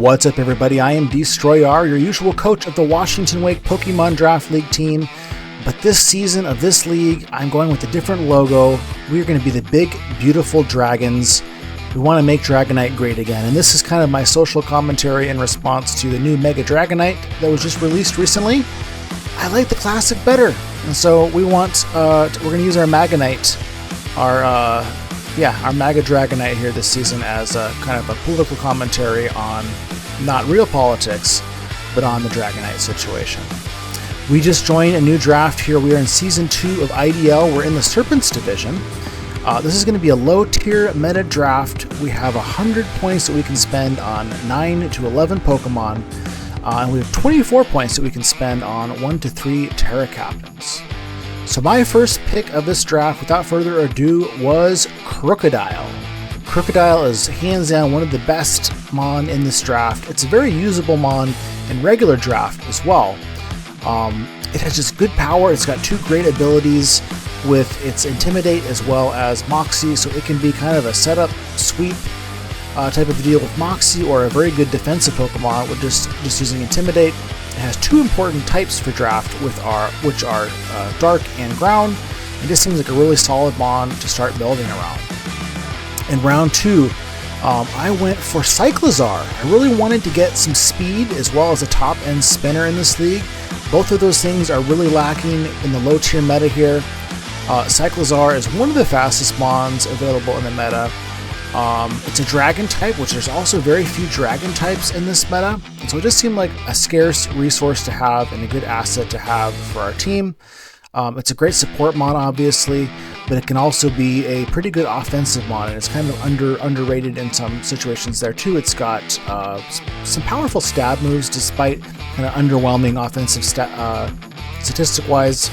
What's up, everybody? I am Destroyer, your usual coach of the Washington Wake Pokemon Draft League team. But this season of this league, I'm going with a different logo. We're going to be the big, beautiful dragons. We want to make Dragonite great again. And this is kind of my social commentary in response to the new Mega Dragonite that was just released recently. I like the classic better. And so we want, we're going to use our Magonite, our Mega Dragonite here this season as a kind of a political commentary on not real politics, but on the Dragonite situation. We just joined a new draft here. We are in Season 2 of IDL. We're in the Serpents division. This is going to be a low-tier meta draft. We have 100 points that we can spend on 9 to 11 Pokemon, and we have 24 points that we can spend on 1 to 3 Terra Captains. So my first pick of this draft, without further ado, was Krookodile. Krookodile is hands down one of the best Mon in this draft. It's a very usable Mon in regular draft as well. It has just good power. It's got two great abilities with its Intimidate as well as Moxie, so it can be kind of a setup sweep type of deal with Moxie, or a very good defensive Pokemon with just using Intimidate. It has two important types for draft, which are Dark and Ground, and this seems like a really solid Mon to start building around. In round 2, I went for Cyclizar. I really wanted to get some speed as well as a top-end spinner in this league. Both of those things are really lacking in the low-tier meta here. Cyclizar is one of the fastest Mons available in the meta. It's a Dragon type, which there's also very few Dragon types in this meta, and so it just seemed like a scarce resource to have and a good asset to have for our team. It's a great support Mon, obviously, but it can also be a pretty good offensive Mon, and it's kind of underrated in some situations there too. It's got some powerful stab moves despite kind of underwhelming offensive statistic-wise.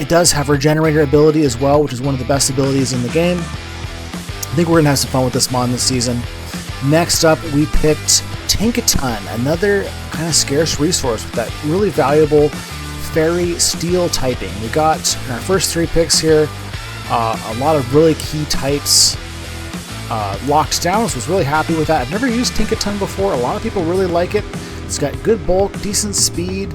It does have Regenerator ability as well, which is one of the best abilities in the game. I think we're going to have some fun with this Mon this season. Next up, we picked Tinkaton, another kind of scarce resource with that really valuable Fairy Steel typing. We got in our first 3 picks here a lot of really key types locked down, so I was really happy with that. I've never used Tinkaton before. A lot of people really like it. It's got good bulk, decent speed,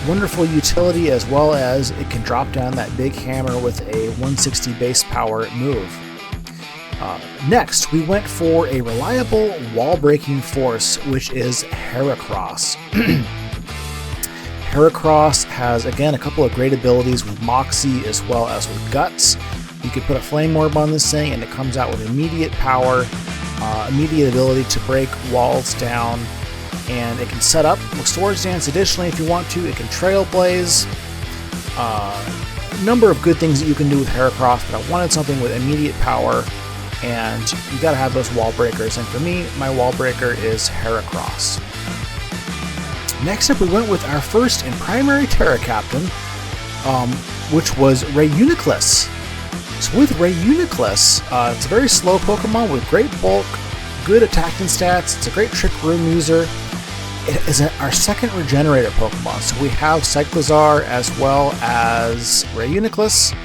wonderful utility, as well as it can drop down that big hammer with a 160 base power move. Next, we went for a reliable wall-breaking force, which is Heracross. Heracross has, again, a couple of great abilities with Moxie as well as with Guts. You could put a Flame Orb on this thing, and it comes out with immediate power, immediate ability to break walls down, and it can set up with Swords Dance additionally if you want to. It can Trailblaze. A number of good things that you can do with Heracross, but I wanted something with immediate power, and you gotta have those wall breakers, and for me, my wall breaker is Heracross. Next up, we went with our first and primary Terra Captain, which was Reuniclus. So with Reuniclus, it's a very slow Pokemon with great bulk, good attacking stats. It's a great Trick Room user. It is our second Regenerator Pokemon, so we have Cyclizar as well as Reuniclus.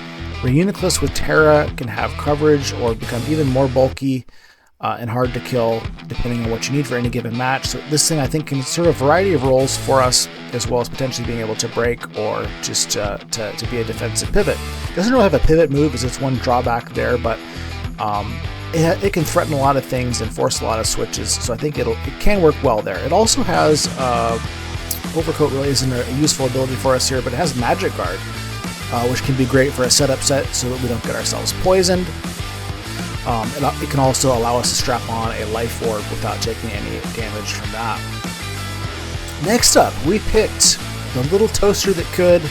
Reuniclus with Terra can have coverage or become even more bulky and hard to kill depending on what you need for any given match. So this thing, I think, can serve a variety of roles for us, as well as potentially being able to break or just to be a defensive pivot. It doesn't really have a pivot move, as it's one drawback there, but it can threaten a lot of things and force a lot of switches, so I think it can work well there. It also has Overcoat really isn't a useful ability for us here, but it has Magic Guard, which can be great for a setup set so that we don't get ourselves poisoned. It can also allow us to strap on a Life Orb without taking any damage from that. Next up, we picked the little toaster that could,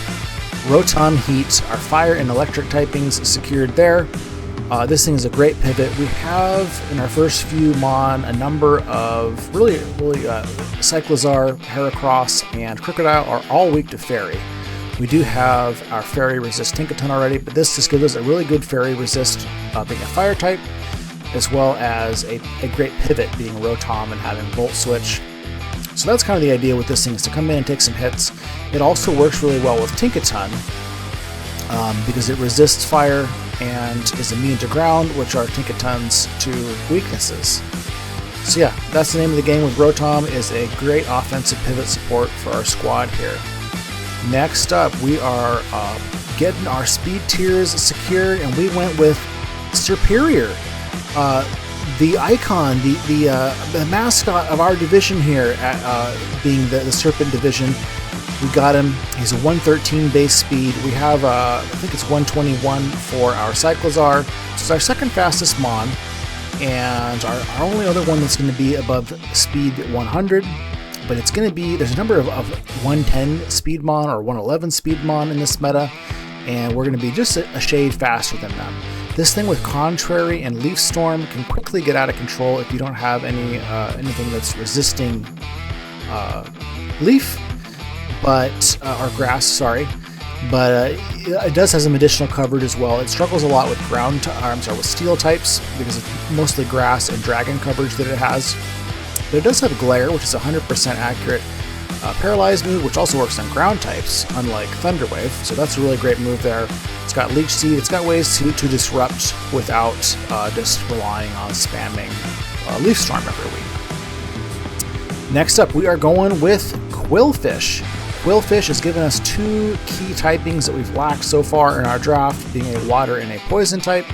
Rotom Heat. Our fire and electric typings secured there. This thing is a great pivot. We have in our first few Mon a number of really Cyclizar, Heracross, and Krookodile are all weak to Fairy. We do have our Fairy Resist Tinkaton already, but this just gives us a really good Fairy Resist being a Fire type, as well as a great pivot being Rotom and having Volt Switch. So that's kind of the idea with this thing, is to come in and take some hits. It also works really well with Tinkaton because it resists fire and is immune to ground, which are Tinkaton's two weaknesses. So yeah, that's the name of the game with Rotom, is a great offensive pivot support for our squad here. Next up, we are getting our speed tiers secured, and we went with Superior. The icon, the mascot of our division here, being the Serpent division. We got him. He's a 113 base speed. We have, I think it's 121 for our Cyclozar. So it's our second fastest Mon, and our only other one that's going to be above speed 100. But it's going to be, there's a number of 110 speed Mon or 111 speed Mon in this meta, and we're going to be just a shade faster than them. This thing with Contrary and Leaf Storm can quickly get out of control if you don't have anything that's resisting Leaf, or Grass, sorry. But it does have some additional coverage as well. It struggles a lot with with Steel types because of mostly Grass and Dragon coverage that it has. But it does have Glare, which is 100% accurate. Paralyzed move, which also works on ground types, unlike Thunder Wave. So that's a really great move there. It's got Leech Seed. It's got ways to disrupt without just relying on spamming Leaf Storm every week. Next up, we are going with Quillfish. Quillfish has given us two key typings that we've lacked so far in our draft, being a water and a poison type.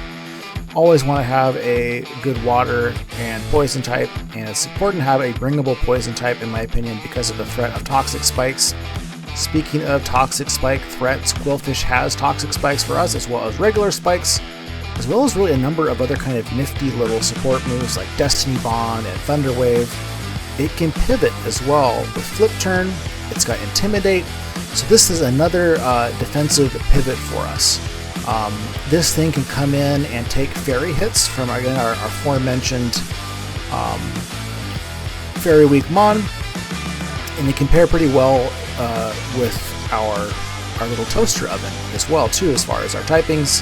Always want to have a good water and poison type, and it's important to have a bringable poison type, in my opinion, because of the threat of toxic spikes. Speaking of toxic spike threats, Quillfish has toxic spikes for us, as well as regular spikes, as well as really a number of other kind of nifty little support moves like Destiny Bond and Thunder Wave. It can pivot as well with Flip Turn. It's got Intimidate, so this is another defensive pivot for us. This thing can come in and take fairy hits from, again, our aforementioned Fairy Weak Mon, and they compare pretty well with our little toaster oven as well, too, as far as our typings.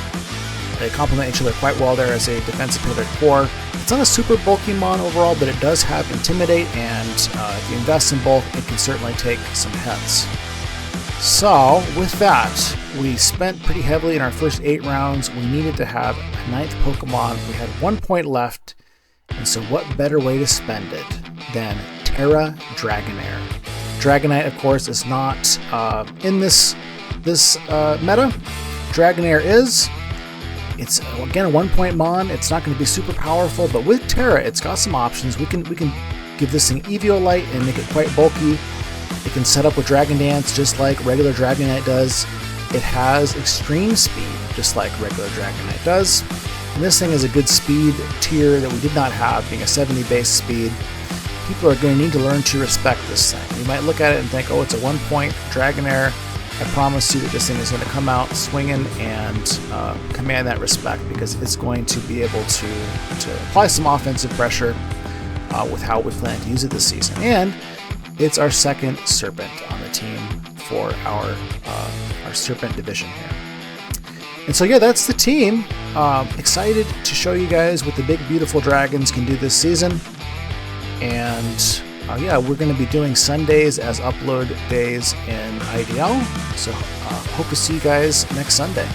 They complement each other quite well there as a defensive pivot core. It's not a super bulky Mon overall, but it does have Intimidate, and if you invest in both, it can certainly take some hits. So, with that, we spent pretty heavily in our first 8 rounds. We needed to have a 9th Pokemon. We had 1 point left, and so what better way to spend it than Terra Dragonair? Dragonite, of course, is not in this meta. Dragonair is. It's, again, a 1 point Mon. It's not going to be super powerful, but with Terra, it's got some options. We can give this thing Eviolite and make it quite bulky. It can set up with Dragon Dance just like regular Dragonite does. It has extreme speed just like regular Dragonite does. And this thing is a good speed tier that we did not have, being a 70 base speed. People are going to need to learn to respect this thing. You might look at it and think, oh, it's a 1 point Dragonair. I promise you that this thing is going to come out swinging and command that respect, because it's going to be able to apply some offensive pressure with how we plan to use it this season. And it's our second Serpent on the team for our Serpent division here. And so yeah, that's the team. Excited to show you guys what the big beautiful dragons can do this season. And yeah, we're going to be doing Sundays as upload days in IDL. So hope to see you guys next Sunday.